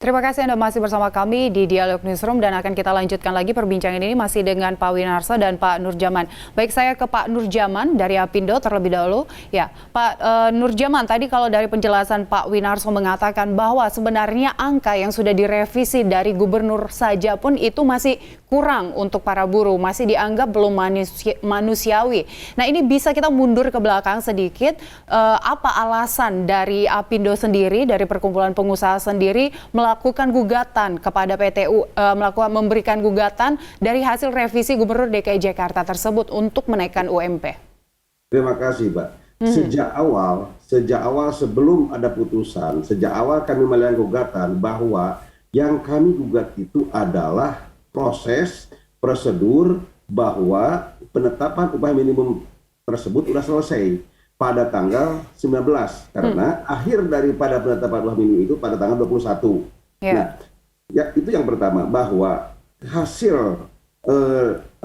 Terima kasih Anda masih bersama kami di Dialog Newsroom dan akan kita lanjutkan lagi perbincangan ini masih dengan Pak Winarso dan Pak Nurjaman. Baik, saya ke Pak Nurjaman dari Apindo terlebih dahulu. Ya, Pak Nurjaman, tadi kalau dari penjelasan Pak Winarso mengatakan bahwa sebenarnya angka yang sudah direvisi dari gubernur saja pun itu masih kurang untuk para buruh, masih dianggap belum manusiawi. Nah, ini bisa kita mundur ke belakang sedikit, apa alasan dari Apindo sendiri, dari Perkumpulan Pengusaha sendiri melakukan gugatan kepada PTU, memberikan gugatan dari hasil revisi Gubernur DKI Jakarta tersebut untuk menaikkan UMP? Terima kasih, Mbak. Sejak awal sebelum ada putusan, sejak awal kami melakukan gugatan bahwa yang kami gugat itu adalah proses, prosedur bahwa penetapan upah minimum tersebut sudah selesai pada tanggal 19 karena akhir daripada penetapan upah minimum itu pada tanggal 21. Nah, ya, itu yang pertama, bahwa hasil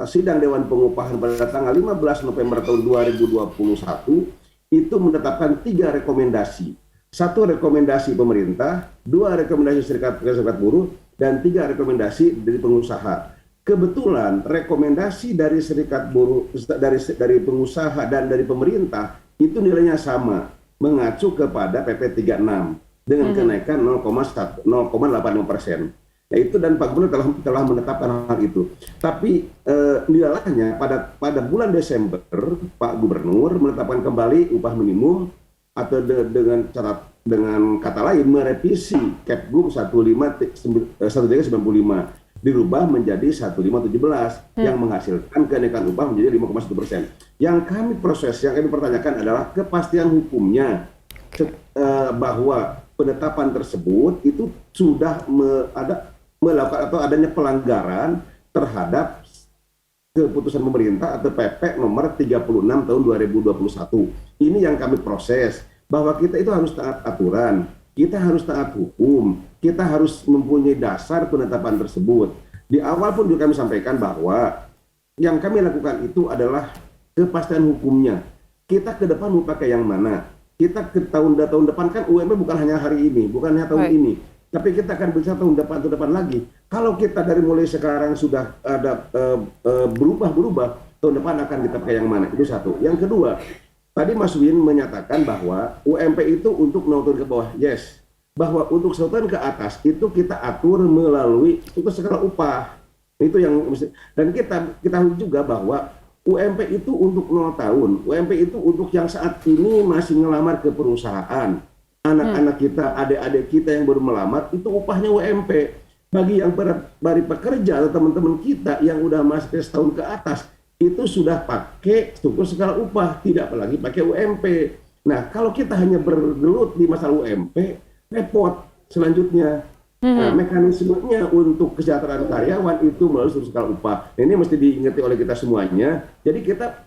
sidang Dewan Pengupahan pada tanggal 15 November tahun 2021 itu menetapkan 3 rekomendasi. 1 rekomendasi pemerintah, 2 rekomendasi serikat buruh, dan 3 rekomendasi dari pengusaha. Kebetulan rekomendasi dari serikat buruh, dari pengusaha dan dari pemerintah itu nilainya sama, mengacu kepada PP 36 dengan kenaikan 0,85%. Ya, itu dan Pak Gubernur telah menetapkan hal itu. Tapi nilalahnya pada bulan Desember Pak Gubernur menetapkan kembali upah minimum atau dengan kata lain merevisi Kepgub 1395 dirubah menjadi 1517 yang menghasilkan kenaikan upah menjadi 5,1%. Yang kami pertanyakan adalah kepastian hukumnya bahwa penetapan tersebut itu sudah melakukan atau adanya pelanggaran terhadap keputusan pemerintah atau PP nomor 36 tahun 2021. Ini yang kami proses, bahwa kita itu harus taat aturan, kita harus taat hukum, kita harus mempunyai dasar penetapan tersebut. Di awal pun juga kami sampaikan bahwa yang kami lakukan itu adalah kepastian hukumnya. Kita ke depan mau pakai yang mana? Kita ke tahun depan kan UMP bukan hanya hari ini, bukan hanya tahun ini, tapi kita akan bisa tahun depan lagi. Kalau kita dari mulai sekarang sudah ada berubah, tahun depan akan kita pakai yang mana? Itu satu. Yang kedua, tadi Mas Win menyatakan bahwa UMP itu untuk turun ke bawah. Yes, bahwa untuk turun ke atas itu kita atur melalui struktur skala upah. Itu yang mesti. Dan kita tahu juga bahwa UMP itu untuk 0 tahun. UMP itu untuk yang saat ini masih ngelamar ke perusahaan. Anak-anak kita, adik-adik kita yang baru melamar, itu upahnya UMP. Bagi yang baru pekerja atau teman-teman kita yang udah masuk ke setahun ke atas, itu sudah pakai struktur skala upah, tidak apalagi pakai UMP. Nah, kalau kita hanya bergelut di masalah UMP, repot selanjutnya. Nah, mekanismenya untuk kesejahteraan karyawan itu melalui struktur skala upah. Nah, ini mesti diingati oleh kita semuanya. Jadi kita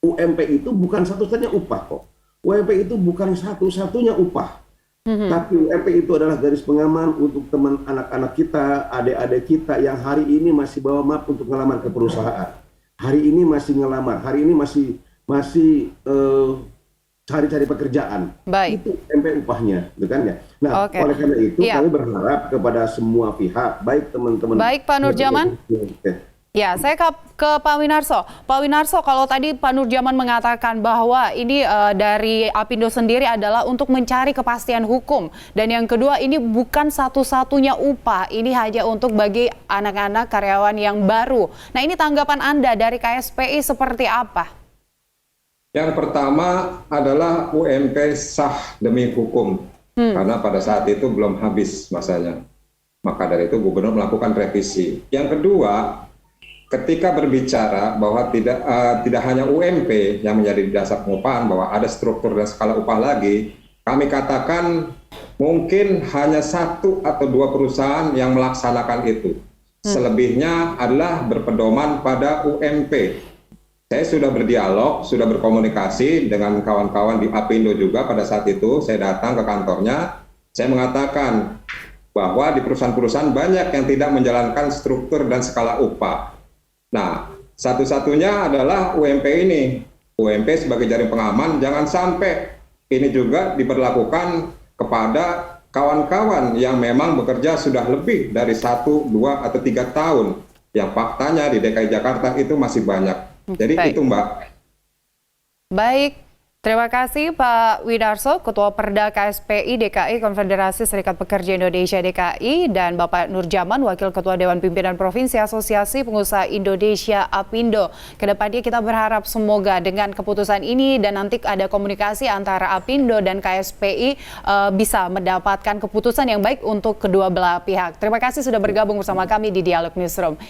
UMP itu bukan satu-satunya upah kok. UMP itu bukan satu-satunya upah. Tapi UMP itu adalah garis pengaman untuk teman anak-anak kita, adik-adik kita yang hari ini masih bawa map untuk ngelamar ke perusahaan. Hari ini masih ngelamar, hari ini masih cari-cari pekerjaan. Baik. Itu UMP upahnya, gitu kan ya. Nah, oleh karena itu kami berharap kepada semua pihak, baik teman-teman. Baik, Pak Nurjaman. Ya, saya ke Pak Winarso. Pak Winarso, kalau tadi Pak Nurjaman mengatakan bahwa ini dari Apindo sendiri adalah untuk mencari kepastian hukum. Dan yang kedua, ini bukan satu-satunya upah. Ini hanya untuk bagi anak-anak karyawan yang baru. Nah, ini tanggapan Anda dari KSPI seperti apa? Yang pertama adalah UMP sah demi hukum. Karena pada saat itu belum habis masanya. Maka dari itu Gubernur melakukan revisi. Yang kedua, ketika berbicara bahwa tidak hanya UMP yang menjadi dasar pengupahan, bahwa ada struktur dan skala upah lagi, kami katakan mungkin hanya 1 atau 2 perusahaan yang melaksanakan itu. Selebihnya adalah berpedoman pada UMP. Saya sudah berdialog, sudah berkomunikasi dengan kawan-kawan di Apindo juga pada saat itu. Saya datang ke kantornya, saya mengatakan bahwa di perusahaan-perusahaan banyak yang tidak menjalankan struktur dan skala upah. Nah, satu-satunya adalah UMP ini. UMP sebagai jaring pengaman, jangan sampai ini juga diberlakukan kepada kawan-kawan yang memang bekerja sudah lebih dari 1, 2, atau 3 tahun, yang faktanya di DKI Jakarta itu masih banyak. Jadi Baik. itu Mbak. Baik, terima kasih Pak Winarso, Ketua Perda KSPI DKI Konfederasi Serikat Pekerja Indonesia DKI, dan Bapak Nurjaman, Wakil Ketua Dewan Pimpinan Provinsi Asosiasi Pengusaha Indonesia APindo. Kedepannya kita berharap semoga dengan keputusan ini dan nanti ada komunikasi antara APindo dan KSPI bisa mendapatkan keputusan yang baik untuk kedua belah pihak. Terima kasih sudah bergabung bersama kami di Dialog Newsroom.